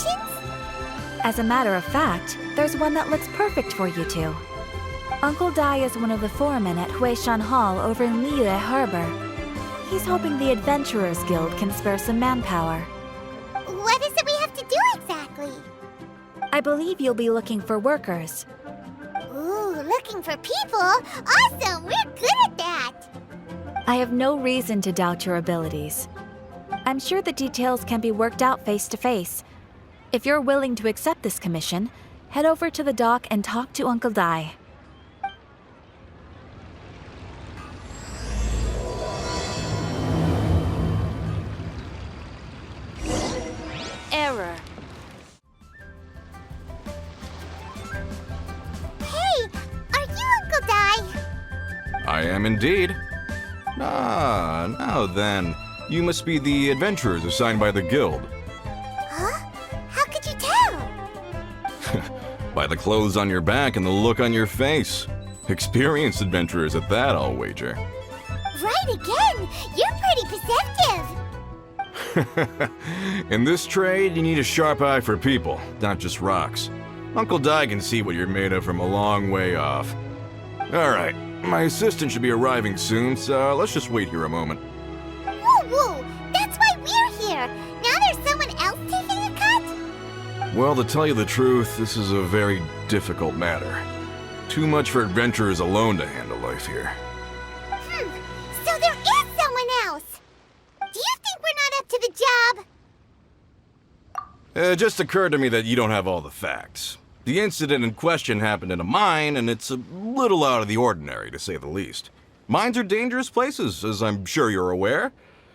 missions? As a matter of fact, there's one that looks perfect for you two. Uncle Dai is one of the foremen at Huishan Hall over in Liyue Harbor. He's hoping the Adventurers Guild can spare some manpower. What is it we have to do exactly? I believe you'll be looking for workers. Ooh, looking for people? Awesome! We're good at that! I have no reason to doubt your abilities. I'm sure the details can be worked out face to face. If you're willing to accept this commission, head over to the dock and talk to Uncle Dai. Error. Hey, are you Uncle Dai? I am indeed. Ah, now then. You must be the adventurers assigned by the guild. Huh? How could you tell? By the clothes on your back and the look on your face. Experienced adventurers at that, I'll wager. Right again! You're pretty perceptive! In this trade, you need a sharp eye for people, not just rocks. Uncle Dai can see what you're made of from a long way off. Alright, my assistant should be arriving soon, so let's just wait here a moment. Woo! That's why we're here! Now there's someone else taking a cut? Well, to tell you the truth, this is a very difficult matter. Too much for adventurers alone to handle life here. So there is someone else! Do you think we're not up to the job? It just occurred to me that you don't have all the facts. The incident in question happened in a mine, and it's a little out of the ordinary, to say the least. Mines are dangerous places, as I'm sure you're aware.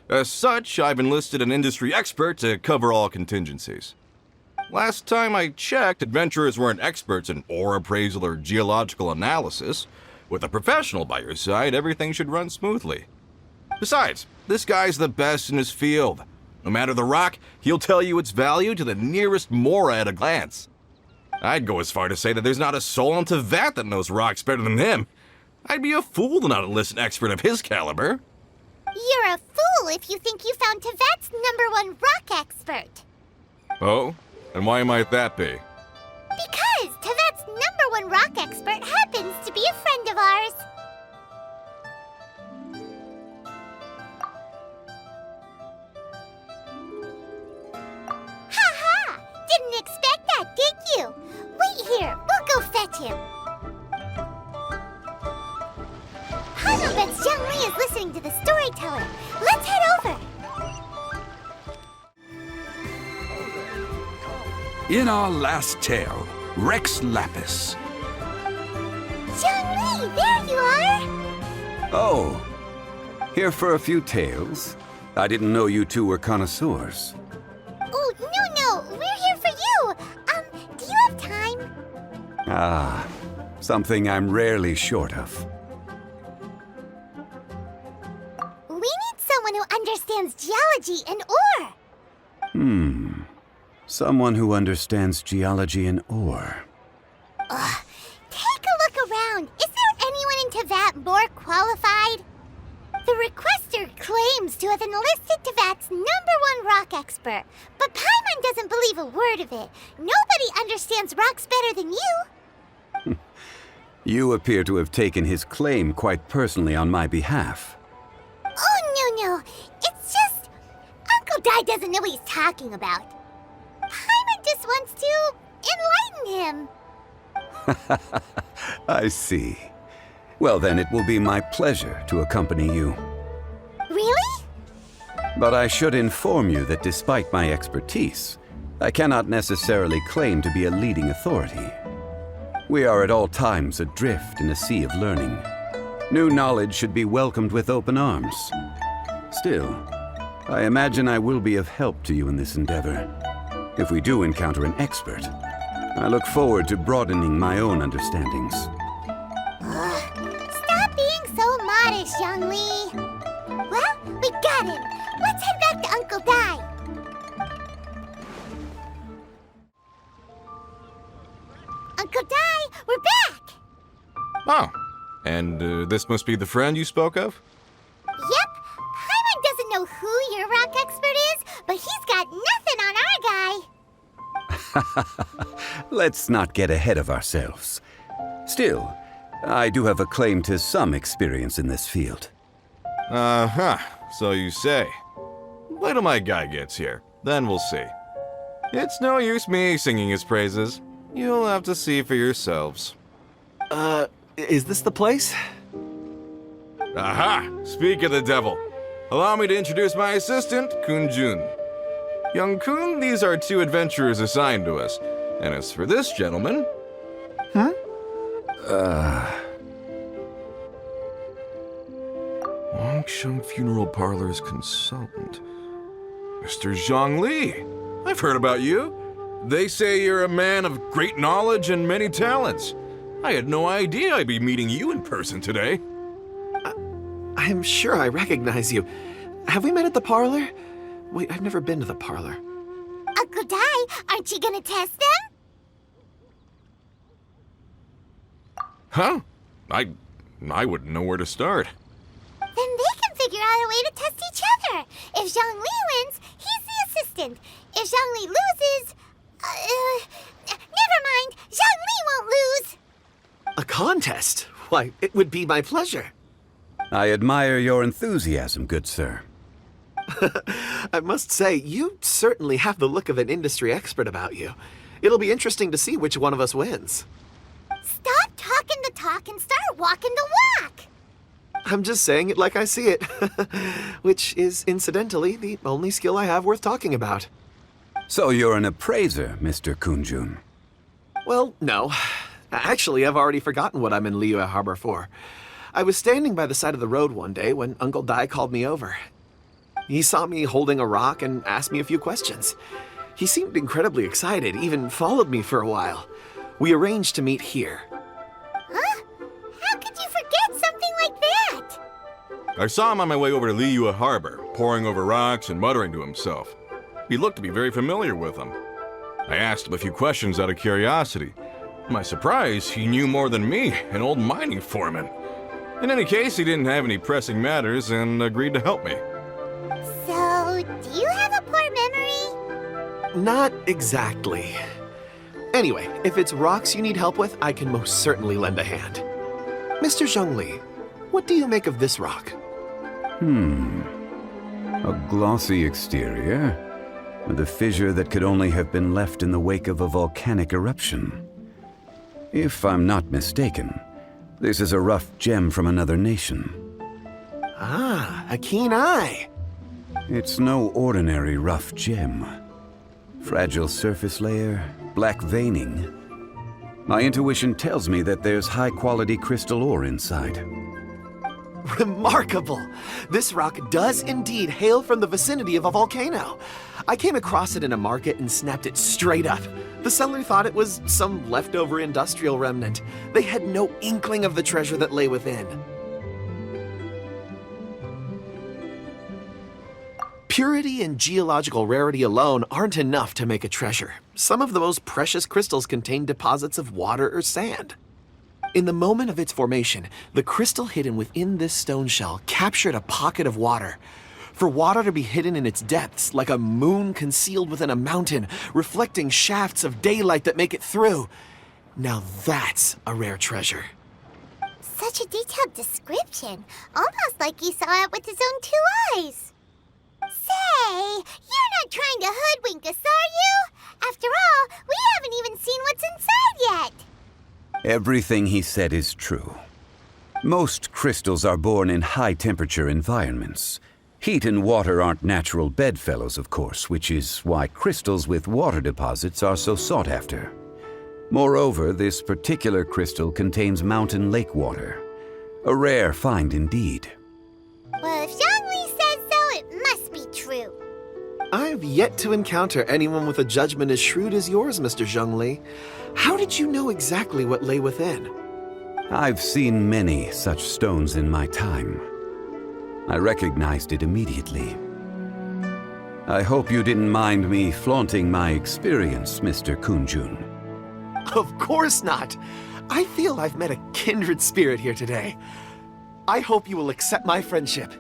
As such, I've enlisted an industry expert to cover all contingencies. Last time I checked, adventurers weren't experts in ore appraisal or geological analysis. With a professional by your side, everything should run smoothly. Besides, this guy's the best in his field. No matter the rock, he'll tell you its value to the nearest mora at a glance. I'd go as far to say that there's not a soul on Teyvat that knows rocks better than him. I'd be a fool to not enlist an expert of his caliber. You're a fool if you think you found Teyvat's #1 rock expert. Oh? And why might that be? Because Teyvat's #1 rock expert happens to be a friend of ours. Ha! Didn't expect that, did you? Wait here, we'll go fetch him. Hana bets Zhongli is listening to the storyteller. Let's head over. In our last tale, Rex Lapis. Zhongli, there you are! Oh, here for a few tales? I didn't know you two were connoisseurs. Oh, no, we're here for you. Do you have time? Ah, something I'm rarely short of. We need someone who understands geology and ore. Someone who understands geology and ore. Take a look around. Is there anyone in Teyvat more qualified? The requester claims to have enlisted Teyvat's #1 rock expert, but Paimon doesn't believe a word of it. Nobody understands rocks better than you. You appear to have taken his claim quite personally on my behalf. Oh, no. It's just... Uncle Dai doesn't know what he's talking about. Paimon just wants to enlighten him. I see. Well, then it will be my pleasure to accompany you. Really? But I should inform you that despite my expertise, I cannot necessarily claim to be a leading authority. We are at all times adrift in a sea of learning. New knowledge should be welcomed with open arms. Still, I imagine I will be of help to you in this endeavor. If we do encounter an expert, I look forward to broadening my own understandings. Stop being so modest, Zhongli. Well, we got him. Let's head back to Uncle Dai. Uncle Dai, we're back! Oh, and this must be the friend you spoke of? Yep. Paimon doesn't know who your rock expert is, but he's got nothing on our guy. Let's not get ahead of ourselves. Still, I do have a claim to some experience in this field. Uh-huh, so you say. Wait till my guy gets here, then we'll see. It's no use me singing his praises. You'll have to see for yourselves. Is this the place? Aha! Speak of the devil. Allow me to introduce my assistant, Kun-jun. Young Kun, these are 2 adventurers assigned to us. And as for this gentleman... Wangsheng Funeral Parlor's consultant. Mr. Zhongli. I've heard about you. They say you're a man of great knowledge and many talents. I had no idea I'd be meeting you in person today. I'm sure I recognize you. Have we met at the parlor? Wait, I've never been to the parlor. Uncle Dai, aren't you gonna test them? Huh? I wouldn't know where to start. Then they can figure out a way to test each other. If Zhongli wins, he's the assistant. If Zhongli loses... never mind. Zhongli won't lose. A contest? Why, it would be my pleasure. I admire your enthusiasm, good sir. I must say, you certainly have the look of an industry expert about you. It'll be interesting to see which one of us wins. Stop talking the talk and start walking the walk. I'm just saying it like I see it. Which is, incidentally, the only skill I have worth talking about. So you're an appraiser, Mr. Kun-jun. Well, no. Actually, I've already forgotten what I'm in Liyue Harbor for. I was standing by the side of the road one day when Uncle Dai called me over. He saw me holding a rock and asked me a few questions. He seemed incredibly excited, even followed me for a while. We arranged to meet here. Huh? How could you forget something like that? I saw him on my way over to Liyue Harbor, poring over rocks and muttering to himself. He looked to be very familiar with them. I asked him a few questions out of curiosity. To my surprise, he knew more than me, an old mining foreman. In any case, he didn't have any pressing matters and agreed to help me. So, do you have a poor memory? Not exactly. Anyway, if it's rocks you need help with, I can most certainly lend a hand. Mr. Zhongli, what do you make of this rock? A glossy exterior, with a fissure that could only have been left in the wake of a volcanic eruption. If I'm not mistaken, this is a rough gem from another nation. Ah, a keen eye. It's no ordinary rough gem. Fragile surface layer, black veining. My intuition tells me that there's high-quality crystal ore inside. Remarkable! This rock does indeed hail from the vicinity of a volcano. I came across it in a market and snapped it straight up. The seller thought it was some leftover industrial remnant. They had no inkling of the treasure that lay within. Purity and geological rarity alone aren't enough to make a treasure. Some of the most precious crystals contain deposits of water or sand. In the moment of its formation, the crystal hidden within this stone shell captured a pocket of water. For water to be hidden in its depths, like a moon concealed within a mountain, reflecting shafts of daylight that make it through. Now that's a rare treasure. Such a detailed description, almost like he saw it with his own 2 eyes. Say, you're not trying to hoodwink us, are you? After all, we haven't even seen what's inside yet. Everything he said is true. Most crystals are born in high-temperature environments. Heat and water aren't natural bedfellows, of course, which is why crystals with water deposits are so sought after. Moreover, this particular crystal contains mountain lake water. A rare find indeed. Well, if Zhongli says so, it must be true. I've yet to encounter anyone with a judgment as shrewd as yours, Mr. Zhongli. How did you know exactly what lay within? I've seen many such stones in my time. I recognized it immediately. I hope you didn't mind me flaunting my experience, Mr. Kun-jun. Of course not. I feel I've met a kindred spirit here today. I hope you will accept my friendship.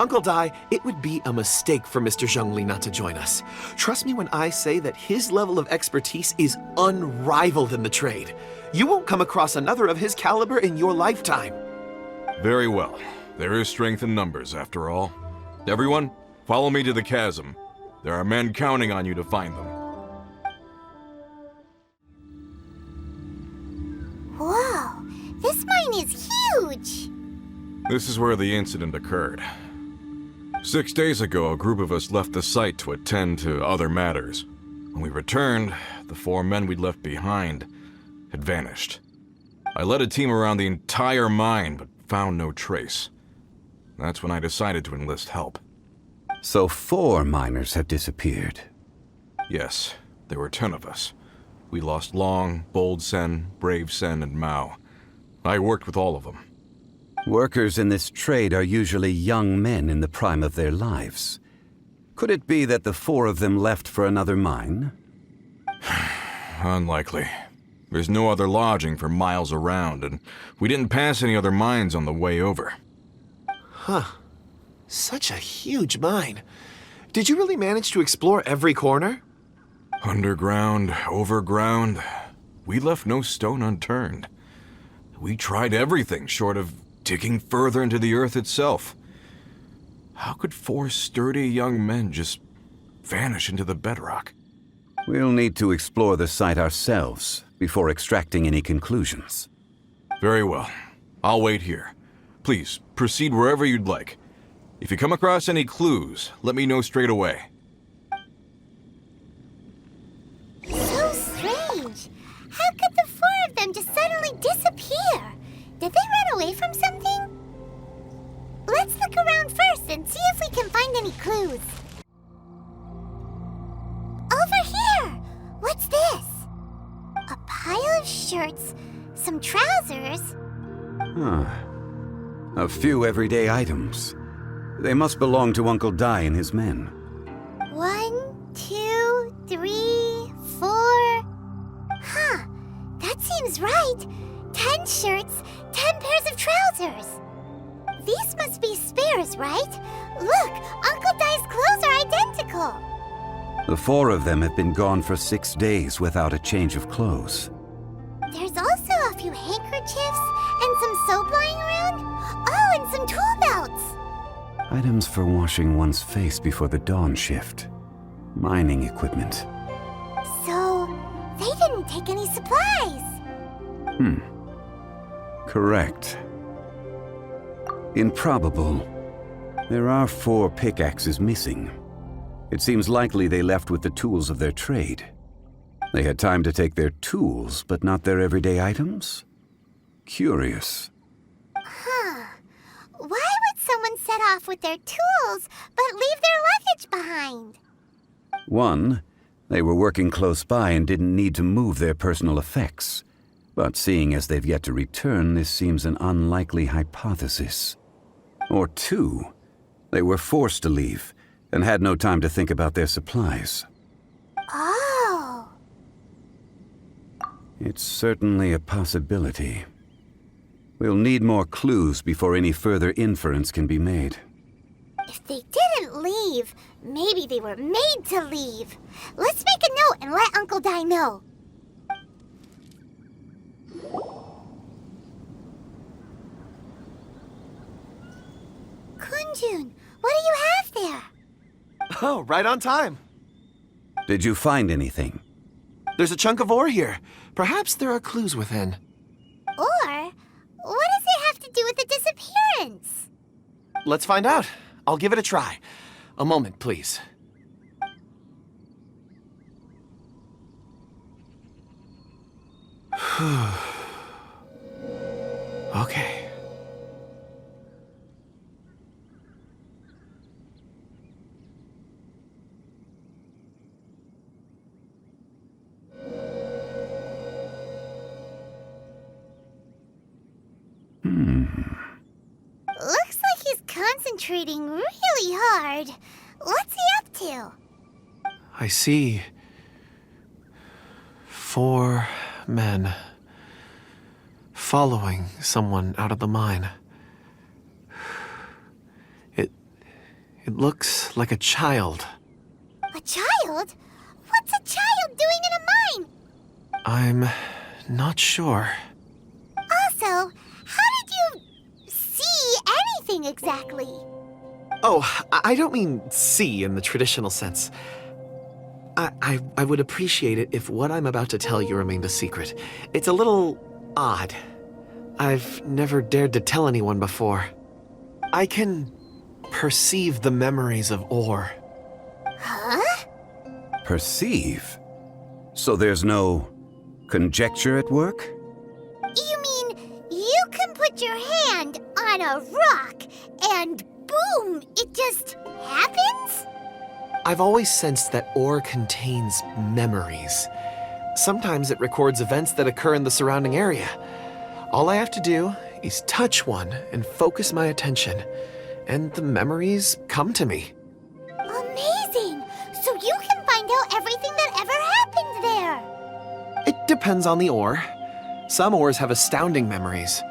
Uncle Dai, it would be a mistake for Mr. Zhongli not to join us. Trust me when I say that his level of expertise is unrivaled in the trade. You won't come across another of his caliber in your lifetime. Very well. There is strength in numbers, after all. Everyone, follow me to the chasm. There are men counting on you to find them. Whoa, this mine is huge! This is where the incident occurred. 6 days ago, a group of us left the site to attend to other matters. When we returned, the 4 men we'd left behind had vanished. I led a team around the entire mine, but found no trace. That's when I decided to enlist help. So 4 miners have disappeared. Yes, there were 10 of us. We lost Long, Bold Sen, Brave Sen, and Mao. I worked with all of them. Workers in this trade are usually young men in the prime of their lives. Could it be that the 4 of them left for another mine? Unlikely. There's no other lodging for miles around, and we didn't pass any other mines on the way over. Huh. Such a huge mine. Did you really manage to explore every corner? Underground, overground, we left no stone unturned. We tried everything short of digging further into the earth itself. How could 4 sturdy young men just vanish into the bedrock? We'll need to explore the site ourselves before extracting any conclusions. Very well. I'll wait here. Please, proceed wherever you'd like. If you come across any clues, let me know straight away. So strange. How could the 4 of them just suddenly disappear? Did they run away from something? Let's look around first and see if we can find any clues. Over here! What's this? A pile of shirts, some trousers. A few everyday items. They must belong to Uncle Dai and his men. 1, 2, 3, 4. Huh, that seems right. 10 shirts, 10 pairs of trousers. These must be spares, right? Look, Uncle Dai's clothes are identical. The 4 of them have been gone for 6 days without a change of clothes. There's also a few handkerchiefs and some soap lying around. Oh, and some tool belts. Items for washing one's face before the dawn shift. Mining equipment. So, they didn't take any supplies. Correct. Improbable. There are 4 pickaxes missing. It seems likely they left with the tools of their trade. They had time to take their tools, but not their everyday items? Curious. Huh. Why would someone set off with their tools, but leave their luggage behind? 1, they were working close by and didn't need to move their personal effects. But seeing as they've yet to return, this seems an unlikely hypothesis. Or 2, they were forced to leave and had no time to think about their supplies. Oh. It's certainly a possibility. We'll need more clues before any further inference can be made. If they didn't leave, maybe they were made to leave. Let's make a note and let Uncle Dai know. Kunjun, what do you have there? Oh, right on time. Did you find anything? There's a chunk of ore here. Perhaps there are clues within. Or, what does it have to do with the disappearance? Let's find out. I'll give it a try. A moment, please. Okay. Looks like he's concentrating really hard. What's he up to? I see 4 men following someone out of the mine. It looks like a child. A child? What's a child doing in a mine? I'm not sure. Also, how did you see anything exactly? Oh, I don't mean see in the traditional sense. I would appreciate it if what I'm about to tell you remained a secret. It's a little odd. I've never dared to tell anyone before. I can perceive the memories of ore. Huh? Perceive? So there's no conjecture at work? You mean you can put your hand on a rock and boom, it just happens? I've always sensed that ore contains memories. Sometimes it records events that occur in the surrounding area. All I have to do is touch one and focus my attention, and the memories come to me. Amazing! So you can find out everything that ever happened there. It depends on the ore. Some ores have astounding memories.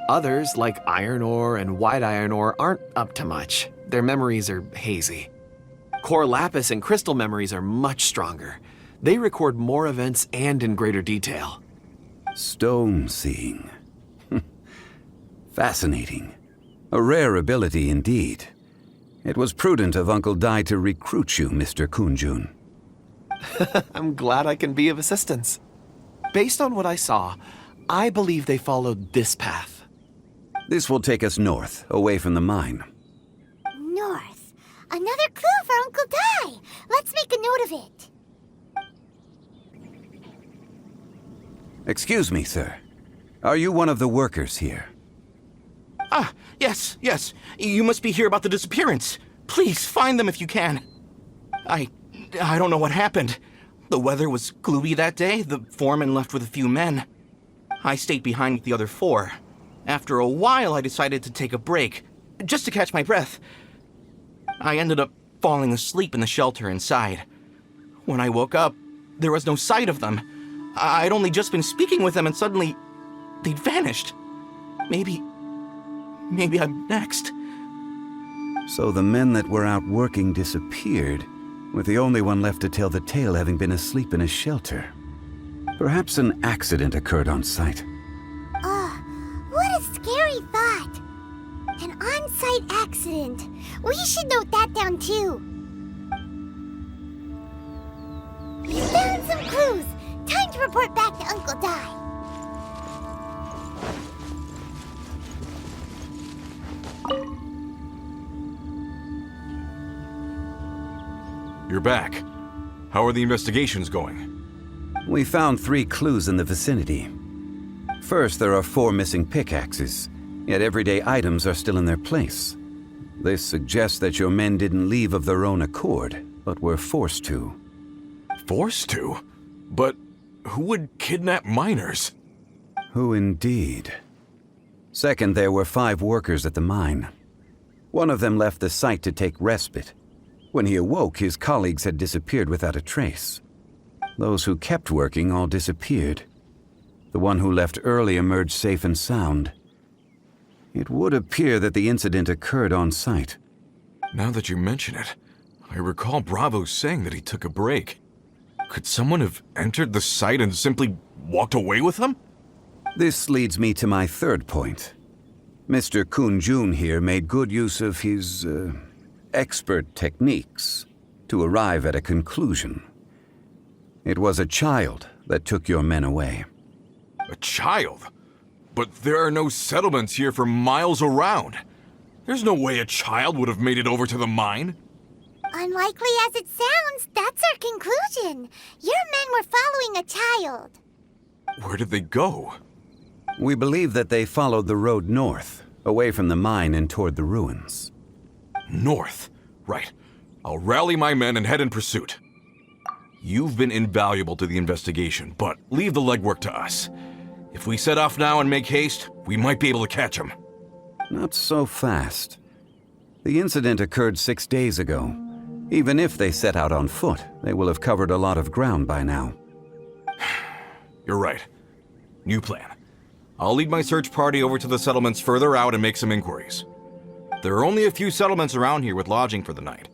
Others, like iron ore and white iron ore, aren't up to much. Their memories are hazy. Core lapis and crystal memories are much stronger. They record more events and in greater detail. Stone seeing. Fascinating. A rare ability indeed. It was prudent of Uncle Dai to recruit you, Mr. Kunjun. I'm glad I can be of assistance. Based on what I saw, I believe they followed this path. This will take us north, away from the mine. North. Another clue for Uncle Dai. Let's make a note of it. Excuse me, sir. Are you one of the workers here? Ah, yes. You must be here about the disappearance. Please, find them if you can. I don't know what happened. The weather was gloomy that day. The foreman left with a few men. I stayed behind with the other 4. After a while, I decided to take a break, just to catch my breath. I ended up falling asleep in the shelter inside. When I woke up, there was no sight of them. I'd only just been speaking with them and suddenly they'd vanished. Maybe I'm next. So the men that were out working disappeared, with the only one left to tell the tale having been asleep in a shelter. Perhaps an accident occurred on site. What a scary thought. An on-site accident. We should note that down too. We found some clues. Time to report back to Uncle Dai. You're back. How are the investigations going? We found 3 clues in the vicinity. First, there are 4 missing pickaxes, yet everyday items are still in their place. This suggests that your men didn't leave of their own accord, but were forced to. Forced to? But who would kidnap miners? Who indeed? Second, there were 5 workers at the mine. One of them left the site to take respite. When he awoke, his colleagues had disappeared without a trace. Those who kept working all disappeared. The one who left early emerged safe and sound. It would appear that the incident occurred on site. Now that you mention it, I recall Bravo saying that he took a break. Could someone have entered the site and simply walked away with them? This leads me to my third point. Mr. Kunjun here made good use of his, expert techniques to arrive at a conclusion. It was a child that took your men away. A child? But there are no settlements here for miles around. There's no way a child would have made it over to the mine. Unlikely as it sounds, that's our conclusion. Your men were following a child. Where did they go? We believe that they followed the road north, away from the mine and toward the ruins. North. Right. I'll rally my men and head in pursuit. You've been invaluable to the investigation, but leave the legwork to us. If we set off now and make haste, we might be able to catch them. Not so fast. The incident occurred 6 days ago. Even if they set out on foot, they will have covered a lot of ground by now. You're right. New plan. I'll lead my search party over to the settlements further out and make some inquiries. There are only a few settlements around here with lodging for the night.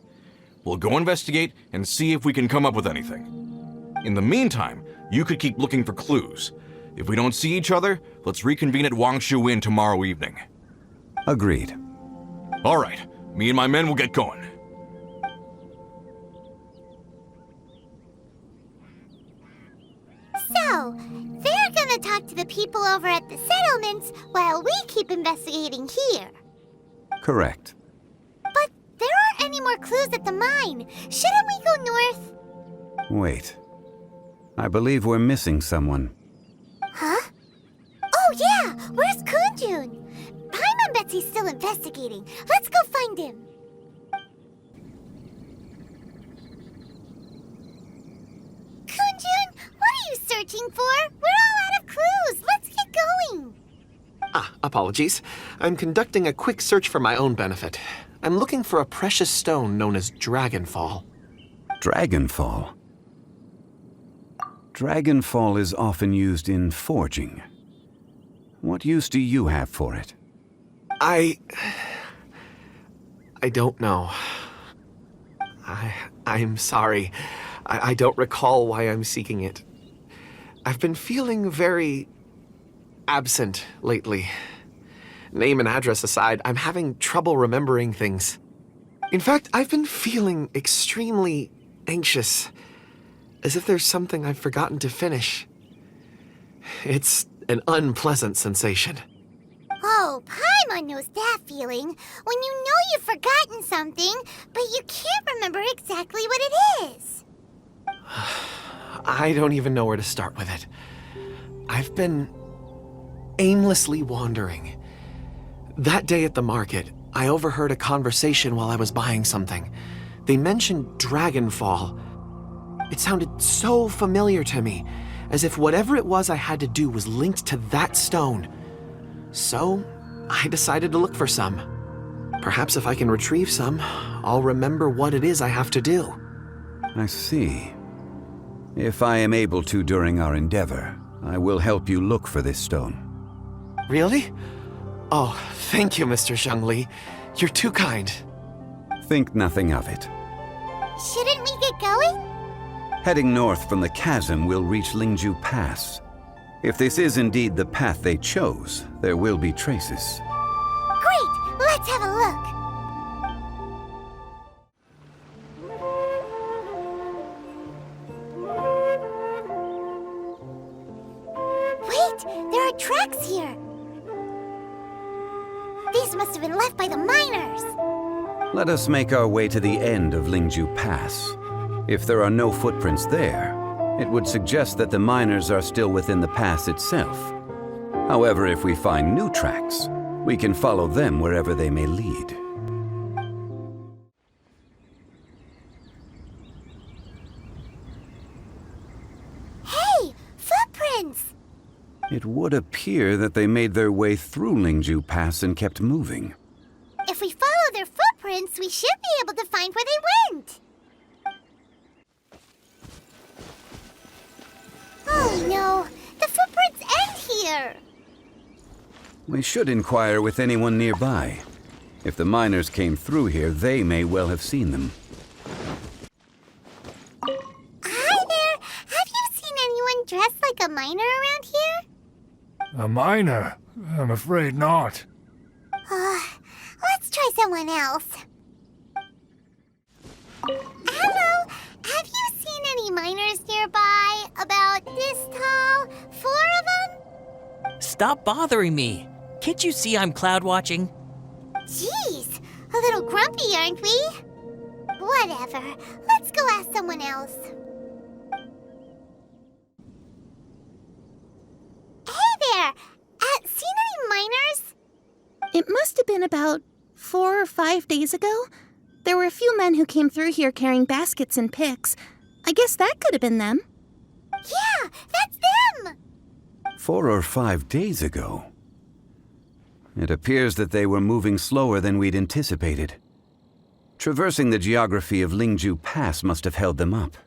We'll go investigate and see if we can come up with anything. In the meantime, you could keep looking for clues. If we don't see each other, let's reconvene at Wangshu Inn tomorrow evening. Agreed. All right, me and my men will get going. So, they're gonna talk to the people over at the settlements while we keep investigating here. Correct. But there aren't any more clues at the mine. Shouldn't we go north? Wait. I believe we're missing someone. Huh? Oh yeah! Where's Kunjun? Paimon bets he's still investigating. Let's go find him. Kunjun, what are you searching for? We're all out of clues. Let's get going. Apologies. I'm conducting a quick search for my own benefit. I'm looking for a precious stone known as Dragonfall. Dragonfall? Dragonfall is often used in forging. What use do you have for it? I don't know. I'm sorry. I don't recall why I'm seeking it. I've been feeling very absent lately. Name and address aside, I'm having trouble remembering things. In fact, I've been feeling extremely anxious, as if there's something I've forgotten to finish. It's an unpleasant sensation. Oh, Paimon knows that feeling. When you know you've forgotten something, but you can't remember exactly what it is. I don't even know where to start with it. I've been aimlessly wandering. That day at the market, I overheard a conversation while I was buying something. They mentioned Dragonfall. It sounded so familiar to me, as if whatever it was I had to do was linked to that stone. So, I decided to look for some. Perhaps if I can retrieve some, I'll remember what it is I have to do. I see. If I am able to during our endeavor, I will help you look for this stone. Really? Oh, thank you, Mr. Zhongli. You're too kind. Think nothing of it. Shouldn't we get going? Heading north from the chasm, we'll reach Lingju Pass. If this is indeed the path they chose, there will be traces. Great! Let's have a look! Wait! There are tracks here! These must have been left by the miners! Let us make our way to the end of Lingju Pass. If there are no footprints there, it would suggest that the miners are still within the pass itself. However, if we find new tracks, we can follow them wherever they may lead. Hey! Footprints! It would appear that they made their way through Lingju Pass and kept moving. If we follow their footprints, we should be able to find where they went! Oh no! The footprints end here! We should inquire with anyone nearby. If the miners came through here, they may well have seen them. Hi there! Have you seen anyone dressed like a miner around here? A miner? I'm afraid not. Let's try someone else. Hello! Have you seen any miners nearby? About this tall? 4 of them? Stop bothering me. Can't you see I'm cloud watching? Jeez, a little grumpy, aren't we? Whatever. Let's go ask someone else. Hey there! Seen any miners? It must have been about 4 or 5 days ago. There were a few men who came through here carrying baskets and picks. I guess that could have been them. Yeah, that's them! 4 or 5 days ago. It appears that they were moving slower than we'd anticipated. Traversing the geography of Lingju Pass must have held them up.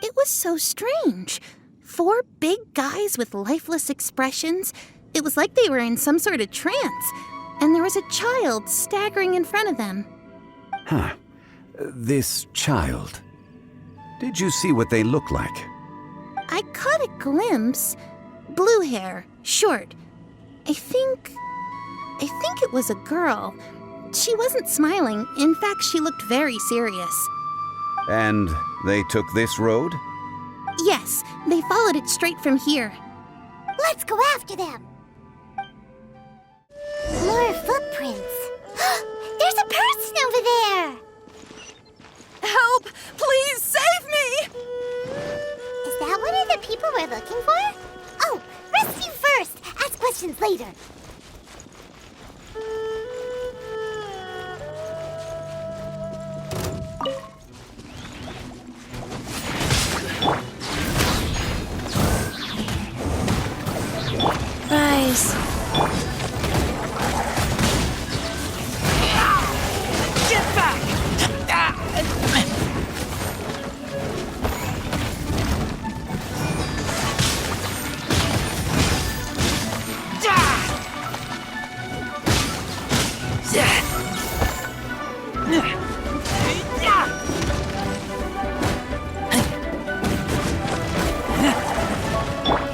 It was so strange. 4 big guys with lifeless expressions. It was like they were in some sort of trance. and there was a child staggering in front of them. Huh. This child. Did you see what they look like? I caught a glimpse. Blue hair, short. I think it was a girl. She wasn't smiling. In fact, she looked very serious. And they took this road? Yes, they followed it straight from here. Let's go after them. More footprints. There's a person over there. Help! Please save me! Is that one of the people we're looking for? Oh, rescue first. Ask questions later. Rise. Get back!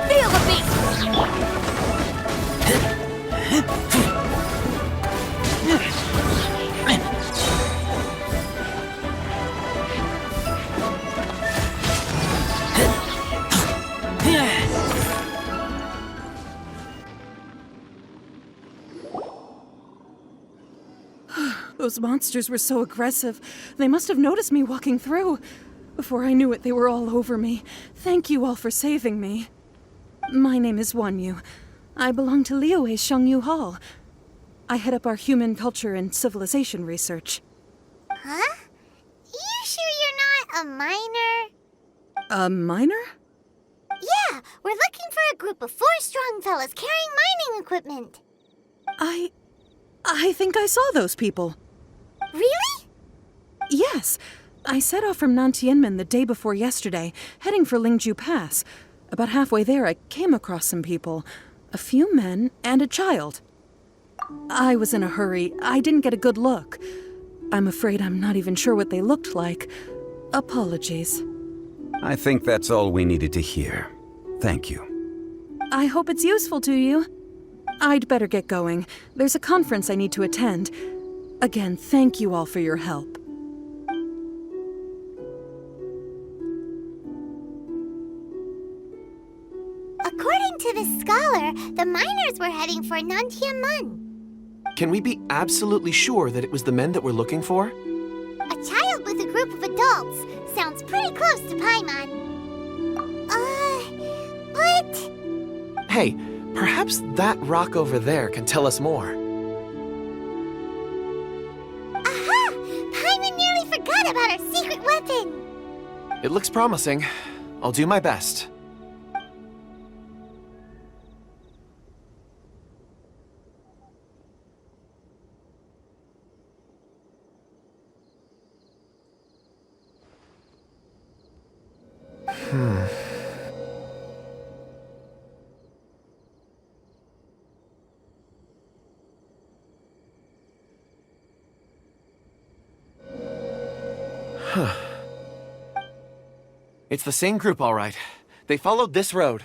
Feel the beat. Those monsters were so aggressive. They must have noticed me walking through. Before I knew it, they were all over me. Thank you all for saving me. My name is Wanyu. I belong to Liyue's Shangyu Hall. I head up our human culture and civilization research. Huh? You sure you're not a miner? A miner? Yeah, we're looking for a group of 4 strong fellas carrying mining equipment. I think I saw those people. Really? Yes. I set off from Nantianmen the day before yesterday, heading for Lingju Pass. About halfway there, I came across some people. A few men and a child. I was in a hurry. I didn't get a good look. I'm afraid I'm not even sure what they looked like. Apologies. I think that's all we needed to hear. Thank you. I hope it's useful to you. I'd better get going. There's a conference I need to attend. Again, thank you all for your help. According to this scholar, the miners were heading for Nantianmen. Can we be absolutely sure that it was the men that we're looking for? A child with a group of adults. Sounds pretty close to Paimon. But... Hey, perhaps that rock over there can tell us more. Aha! Paimon nearly forgot about our secret weapon. It looks promising. I'll do my best. It's the same group, all right. They followed this road.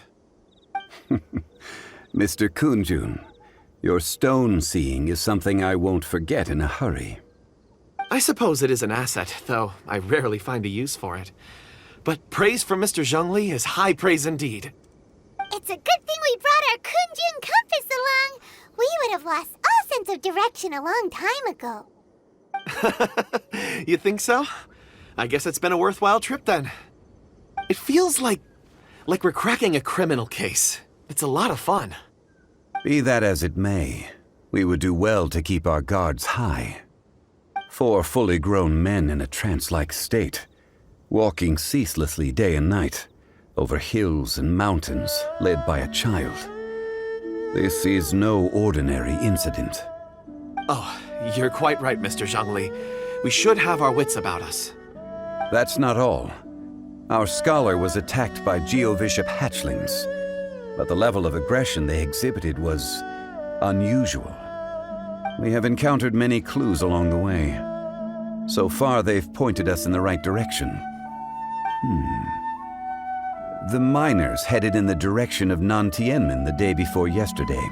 Mr. Kunjun, your stone seeing is something I won't forget in a hurry. I suppose it is an asset, though I rarely find a use for it. But praise from Mr. Zhongli is high praise indeed. It's a good thing we brought our Kunjun compass along. We would have lost all sense of direction a long time ago. You think so? I guess it's been a worthwhile trip then. It feels like we're cracking a criminal case. It's a lot of fun. Be that as it may, we would do well to keep our guards high. 4 fully grown men in a trance-like state, walking ceaselessly day and night, over hills and mountains, led by a child. This is no ordinary incident. Oh, you're quite right, Mr. Zhongli. We should have our wits about us. That's not all. Our scholar was attacked by Geovishap hatchlings, but the level of aggression they exhibited was unusual. We have encountered many clues along the way. So far, they've pointed us in the right direction. The miners headed in the direction of Nantianmen the day before yesterday.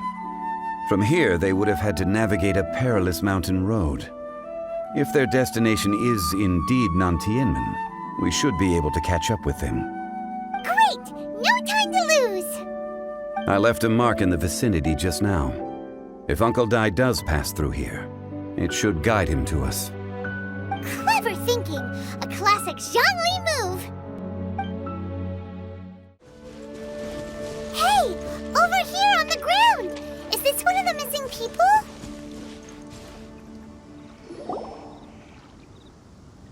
From here, they would have had to navigate a perilous mountain road. If their destination is indeed Nantianmen, we should be able to catch up with them. Great! No time to lose! I left a mark in the vicinity just now. If Uncle Dai does pass through here, it should guide him to us. Clever thinking! A classic Zhongli move! Hey! Over here on the ground! Is this one of the missing people?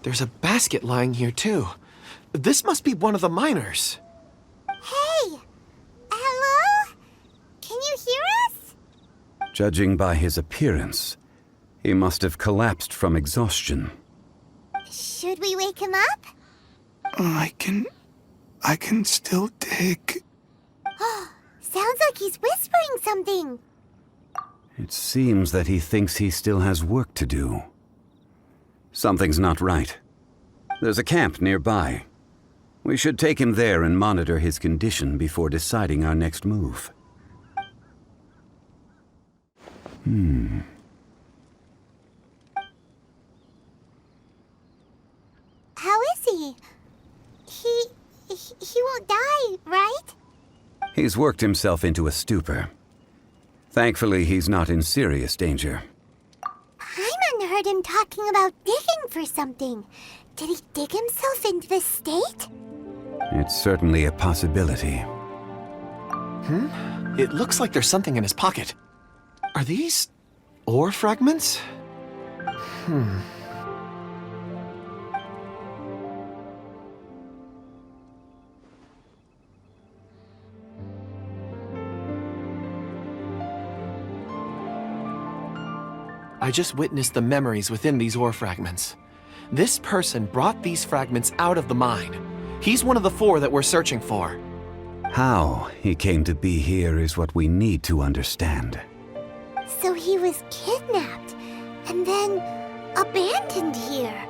There's a basket lying here, too. This must be one of the miners. Hey! Hello? Can you hear us? Judging by his appearance, he must have collapsed from exhaustion. Should we wake him up? I can still dig. Sounds like he's whispering something. It seems that he thinks he still has work to do. Something's not right. There's a camp nearby. We should take him there and monitor his condition before deciding our next move. How is he? He won't die, right? He's worked himself into a stupor. Thankfully, he's not in serious danger. Paimon heard him talking about digging for something. Did he dig himself into this state? It's certainly a possibility. It looks like there's something in his pocket. Are these ore fragments? I just witnessed the memories within these ore fragments. This person brought these fragments out of the mine. He's one of the 4 that we're searching for. How he came to be here is what we need to understand. So he was kidnapped and then abandoned here.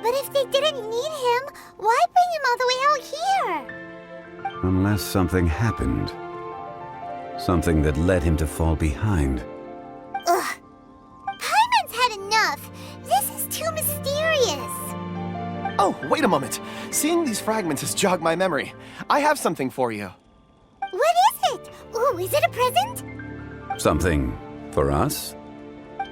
But if they didn't need him, why bring him all the way out here? Unless something happened. Something that led him to fall behind. Ugh. Paimon's had enough. This is too mysterious. Oh, wait a moment. Seeing these fragments has jogged my memory. I have something for you. What is it? Ooh, is it a present? Something for us?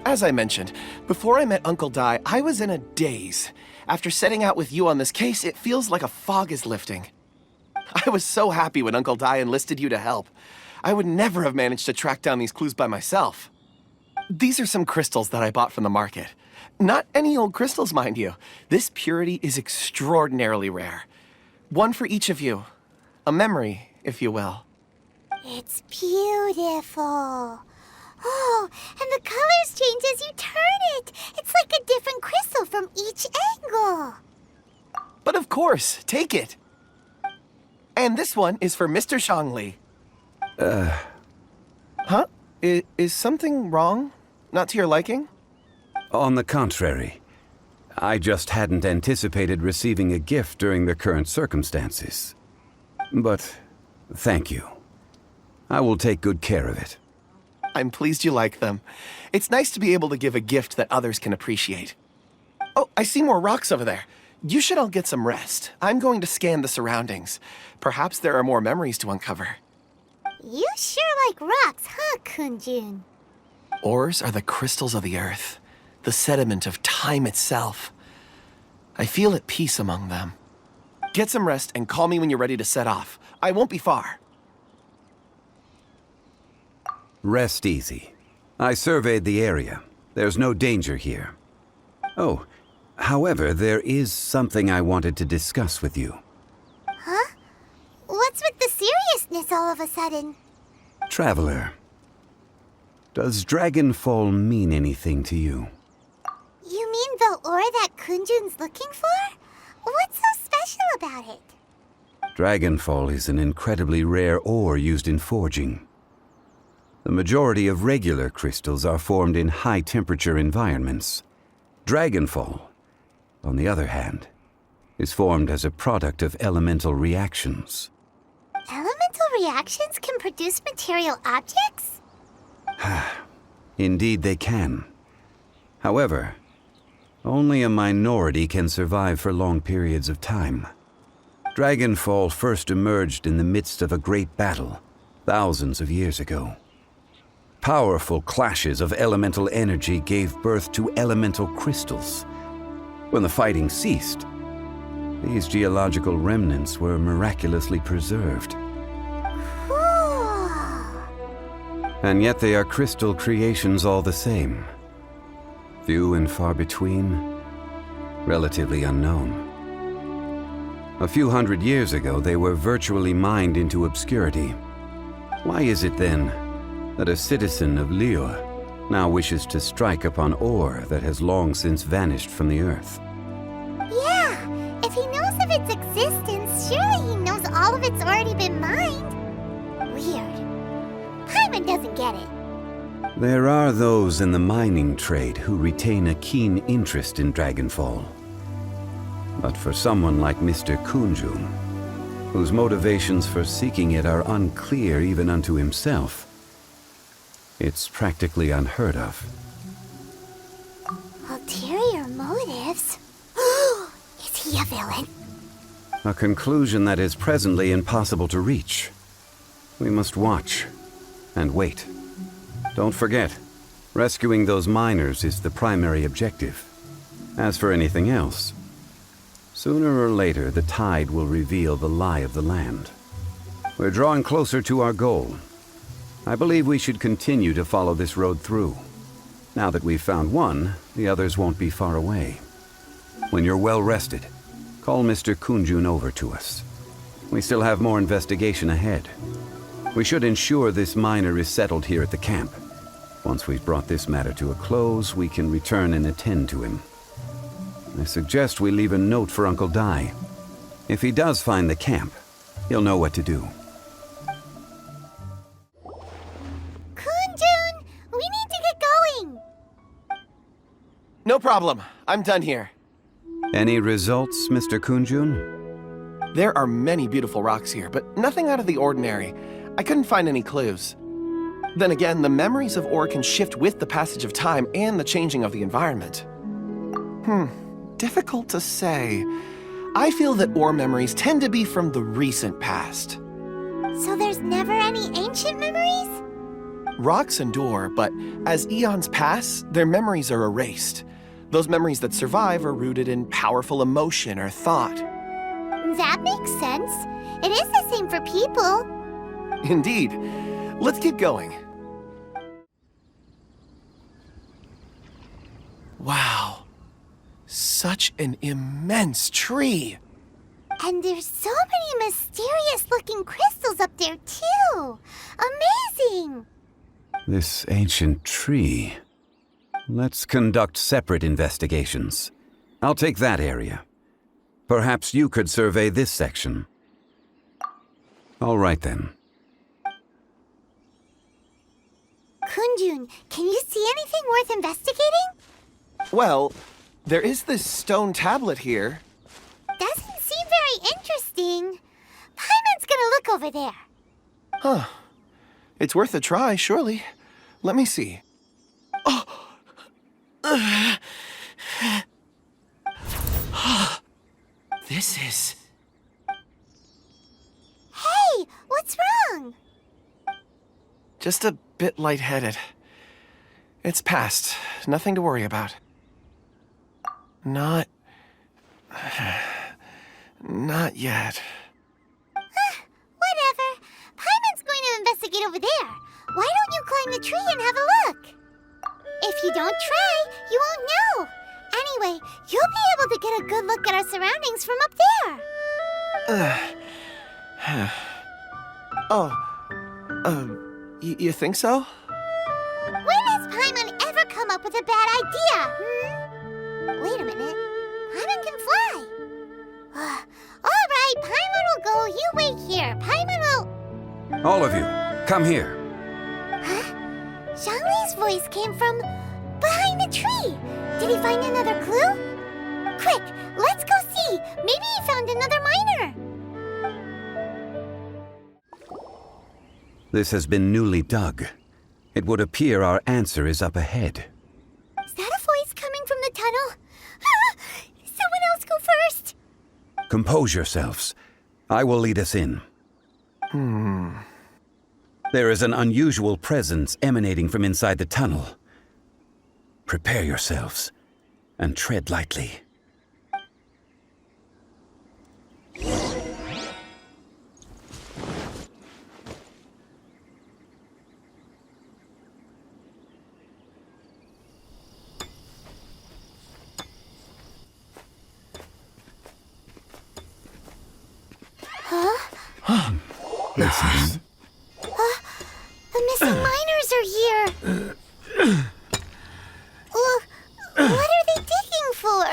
As I mentioned, before I met Uncle Dai, I was in a daze. After setting out with you on this case, it feels like a fog is lifting. I was so happy when Uncle Dai enlisted you to help. I would never have managed to track down these clues by myself. These are some crystals that I bought from the market. Not any old crystals, mind you. This purity is extraordinarily rare. One for each of you. A memory, if you will. It's beautiful. Oh, and the colors change as you turn it. It's like a different crystal from each angle. But of course, take it. And this one is for Mr. Zhongli. Huh? Is something wrong? Not to your liking? On the contrary, I just hadn't anticipated receiving a gift during the current circumstances. But thank you. I will take good care of it. I'm pleased you like them. It's nice to be able to give a gift that others can appreciate. Oh, I see more rocks over there. You should all get some rest. I'm going to scan the surroundings. Perhaps there are more memories to uncover. You sure like rocks, huh, Kunjun? Ores are the crystals of the earth, the sediment of time itself. I feel at peace among them. Get some rest and call me when you're ready to set off. I won't be far. Rest easy. I surveyed the area. There's no danger here. Oh, however, there is something I wanted to discuss with you. Huh? What's with the seriousness all of a sudden? Traveler, does Dragonfall mean anything to you? You mean the ore that Kunjun's looking for? What's so special about it? Dragonfall is an incredibly rare ore used in forging. The majority of regular crystals are formed in high-temperature environments. Dragonfall, on the other hand, is formed as a product of elemental reactions. Elemental reactions can produce material objects? Indeed they can. However, only a minority can survive for long periods of time. Dragonfall first emerged in the midst of a great battle, thousands of years ago. Powerful clashes of elemental energy gave birth to elemental crystals. When the fighting ceased, these geological remnants were miraculously preserved. And yet they are crystal creations all the same. Few and far between, relatively unknown. A few hundred years ago, they were virtually mined into obscurity. Why is it then that a citizen of Liyue now wishes to strike upon ore that has long since vanished from the earth? Yeah, if he knows of its existence, surely he knows all of it's already been mined. Weird. Paimon doesn't get it. There are those in the mining trade who retain a keen interest in Dragonfall. But for someone like Mr. Kunjun, whose motivations for seeking it are unclear even unto himself, it's practically unheard of. Ulterior motives? Is he a villain? A conclusion that is presently impossible to reach. We must watch and wait. Don't forget, rescuing those miners is the primary objective. As for anything else, sooner or later the tide will reveal the lie of the land. We're drawing closer to our goal. I believe we should continue to follow this road through. Now that we've found one, the others won't be far away. When you're well rested, call Mr. Kunjun over to us. We still have more investigation ahead. We should ensure this miner is settled here at the camp. Once we've brought this matter to a close, we can return and attend to him. I suggest we leave a note for Uncle Dai. If he does find the camp, he'll know what to do. Kunjun, we need to get going. No problem. I'm done here. Any results, Mr. Kunjun? There are many beautiful rocks here, but nothing out of the ordinary. I couldn't find any clues. Then again, the memories of ore can shift with the passage of time and the changing of the environment. Difficult to say. I feel that ore memories tend to be from the recent past. So there's never any ancient memories? Rocks endure, but as eons pass, their memories are erased. Those memories that survive are rooted in powerful emotion or thought. That makes sense. It is the same for people. Indeed. Let's keep going. Wow. Such an immense tree. And there's so many mysterious-looking crystals up there, too. Amazing! This ancient tree. Let's conduct separate investigations. I'll take that area. Perhaps you could survey this section. All right, then. Kunjun, can you see anything worth investigating? Well, there is this stone tablet here. Doesn't seem very interesting. Paimon's gonna look over there. Huh. It's worth a try, surely. Let me see. This is... Hey, what's wrong? just a bit lightheaded. It's past. Nothing to worry about. Not yet. Whatever. Paimon's going to investigate over there. Why don't you climb the tree and have a look? If you don't try, you won't know. Anyway, you'll be able to get a good look at our surroundings from up there. You think so? When has Paimon ever come up with a bad idea, Wait a minute. Paimon can fly. All right, Paimon will go. You wait here. Paimon will... All of you, come here. Huh? voice came from behind the tree. Did he find another clue? Quick, let's go see. Maybe he found another miner. This has been newly dug. It would appear our answer is up ahead. Is that a voice coming from the tunnel? Someone else go first. Compose yourselves. I will lead us in. There is an unusual presence emanating from inside the tunnel. Prepare yourselves and tread lightly. Listen. The missing miners are here. What are they digging for?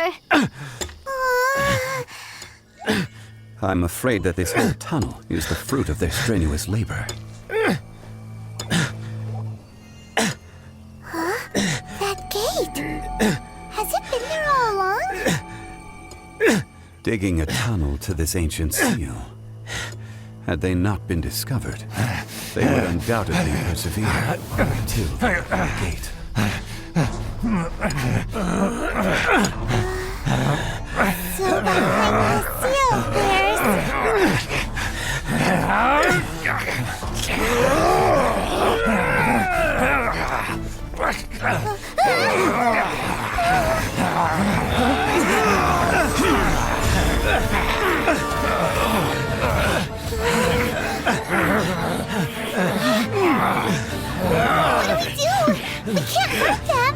I'm afraid that this whole tunnel is the fruit of their strenuous labor. That gate. Has it been there all along? Digging a tunnel to this ancient seal. Had they not been discovered, they would undoubtedly persevere until the gate. So behind the seal, What do we do? We can't hurt them.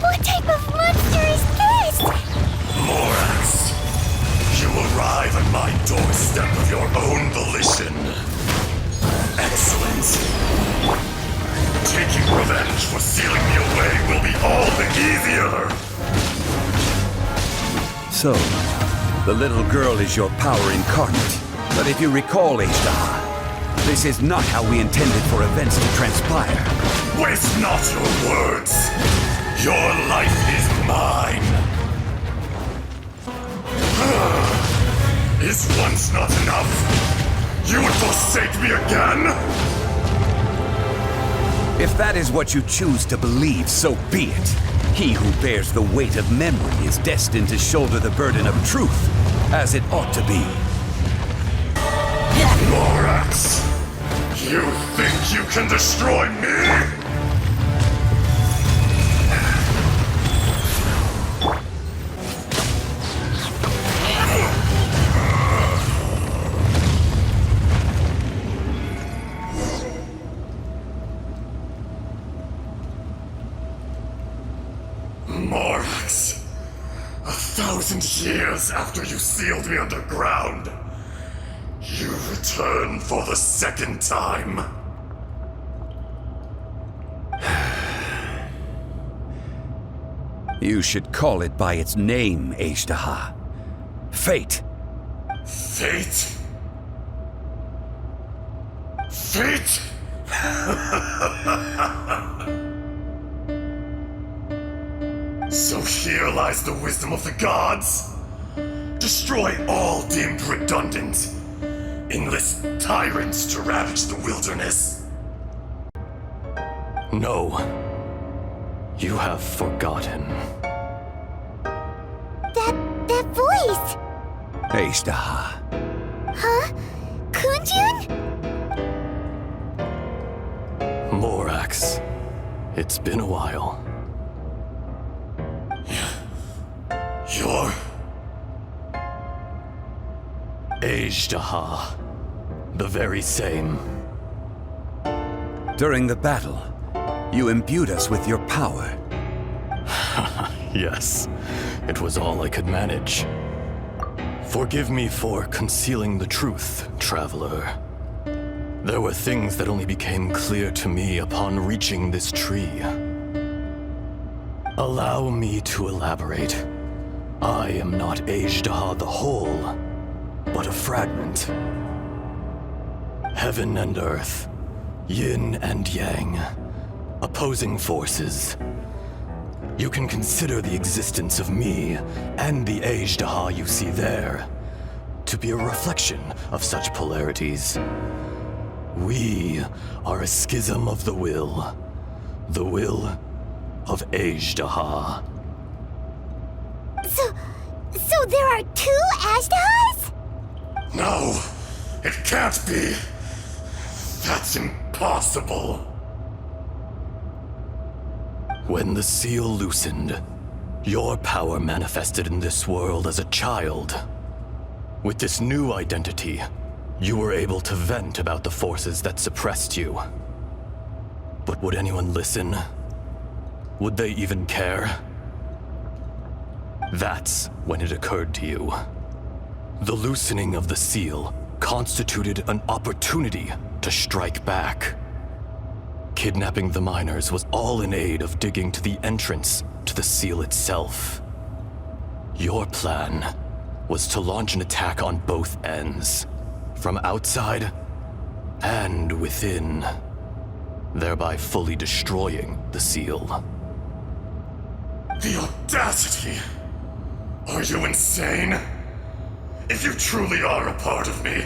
What type of monster is this? Morax, you arrive at my doorstep of your own volition. Excellent. Taking revenge for sealing me away will be all the easier. So, the little girl is your power incarnate. But if you recall, Ishtar, this is not how we intended for events to transpire. Waste not your words. Your life is mine. Is once not enough? You would forsake me again? If that is what you choose to believe, so be it. He who bears the weight of memory is destined to shoulder the burden of truth, as it ought to be. Morax, you think you can destroy me? Morax, 1,000 years after you sealed me underground, you return for the second time. You should call it by its name, Ishtar. Fate. Fate? Fate? So here lies the wisdom of the gods. Destroy all deemed redundant. Enlist tyrants to ravage the wilderness. No. You have forgotten. That voice! Ishtar. Huh? Kunjun? It's been a while. You're... Azhdaha. The very same. During the battle, you imbued us with your power. Yes, it was all I could manage. Forgive me for concealing the truth, traveler. There were things that only became clear to me upon reaching this tree. Allow me to elaborate. I am not Azhdaha the whole, but a fragment. Heaven and earth, yin and yang, opposing forces. You can consider the existence of me and the Azhdaha you see there to be a reflection of such polarities. We are a schism of the will of Azhdaha. So there are two Azhdahas? No, it can't be. That's impossible. When the seal loosened, your power manifested in this world as a child. With this new identity, you were able to vent about the forces that suppressed you. But would anyone listen? Would they even care? That's when it occurred to you. The loosening of the seal constituted an opportunity to strike back. Kidnapping the miners was all in aid of digging to the entrance to the seal itself. Your plan was to launch an attack on both ends, from outside and within, thereby fully destroying the seal. The audacity! Are you insane? If you truly are a part of me,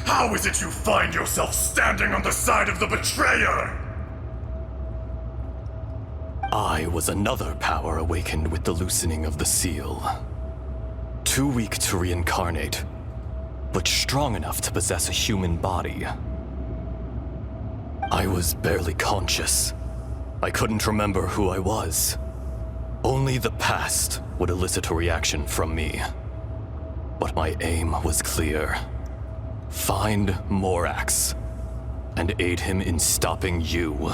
how is it you find yourself standing on the side of the betrayer? I was another power awakened with the loosening of the seal. Too weak to reincarnate, but strong enough to possess a human body. I was barely conscious. I couldn't remember who I was. Only the past would elicit a reaction from me. But my aim was clear. Find Morax and aid him in stopping you.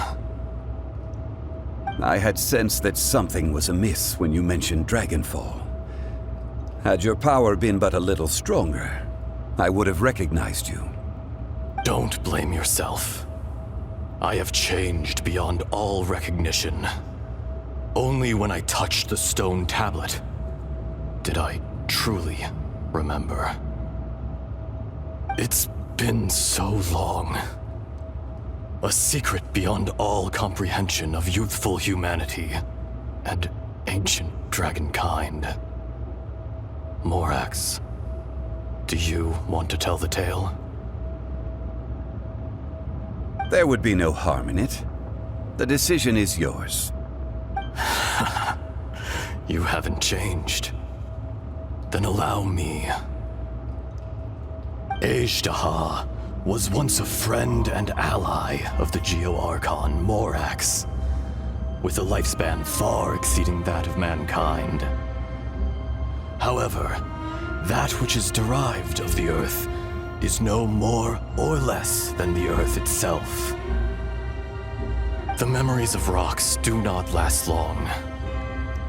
I had sensed that something was amiss when you mentioned Dragonfall. Had your power been but a little stronger, I would have recognized you. Don't blame yourself. I have changed beyond all recognition. Only when I touched the stone tablet did I truly remember. It's been so long. A secret beyond all comprehension of youthful humanity and ancient dragonkind. Morax, do you want to tell the tale? There would be no harm in it. The decision is yours. You haven't changed. Then allow me. Azhdaha was once a friend and ally of the Geo-Archon Morax, with a lifespan far exceeding that of mankind. However, that which is derived of the Earth is no more or less than the Earth itself. The memories of rocks do not last long.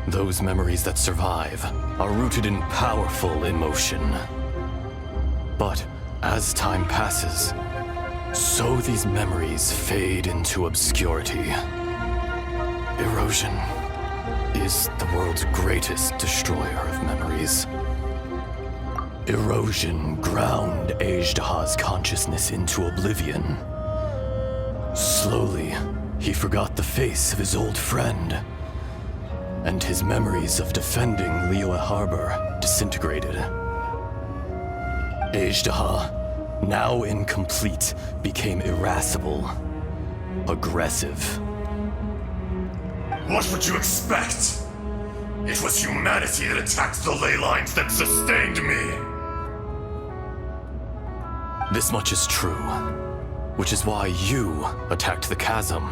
Those memories that survive are rooted in powerful emotion. But as time passes, so these memories fade into obscurity. Erosion is the world's greatest destroyer of memories. Erosion ground Azhdaha's consciousness into oblivion. Slowly, he forgot the face of his old friend, and his memories of defending Liyue Harbor disintegrated. Azhdaha, now incomplete, became irascible, aggressive. What would you expect? It was humanity that attacked the ley lines that sustained me. This much is true, which is why you attacked the chasm.